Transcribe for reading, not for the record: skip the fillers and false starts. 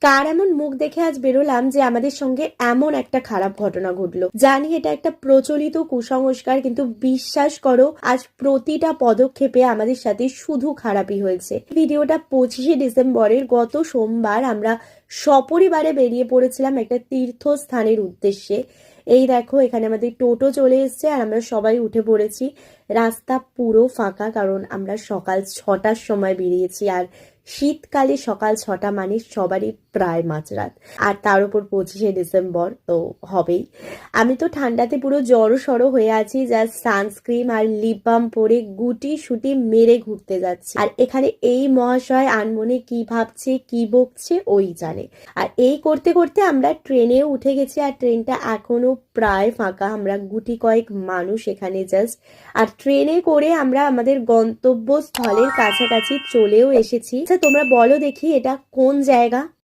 কার এমন মুখ দেখে আজ বেরোলাম যে আমাদের সঙ্গে এমন একটা খারাপ ঘটনা ঘটলো। জানি এটা একটা প্রচলিত কুসংস্কার, কিন্তু বিশ্বাস করো আজ প্রতিটা পদক্ষেপে আমাদের সাথে শুধু খারাপই হয়েছে। ভিডিওটা 25শে ডিসেম্বরের গত সোমবার আমরা সপরিবারে বেরিয়ে পড়েছিলাম একটা তীর্থস্থানের উদ্দেশ্যে। এই দেখো এখানে আমাদের টোটো চলে এসছে আর আমরা সবাই উঠে পড়েছি। রাস্তা পুরো ফাঁকা, কারণ আমরা সকাল 6টার সময় বেরিয়েছি, আর শীতকালে সকাল 6টা মানে সবারই প্রায় মাঝরাত। আর তার উপর 25শে ডিসেম্বর তো হবেই। আমি তো ঠান্ডাতে পুরো জড়ো সড়ো হয়ে আছি, জাস্ট সানস্ক্রিন আর লিপ বাম পরে গুটি সুটি মেরে ঘুরতে যাচ্ছি। আর এখানে এই মহাশয় আনমনে কি ভাবছে কি বকছে ওই জানে। আর এই করতে করতে আমরা ট্রেনেও উঠে গেছি, আর ট্রেনটা এখনো প্রায় ফাঁকা। আমরা গুটি কয়েক মানুষ এখানে জাস্ট। আর ট্রেনে করে আমরা আমাদের গন্তব্যস্থলের কাছাকাছি চলেও এসেছি। আচ্ছা তোমরা বলো দেখি এটা কোন জায়গা?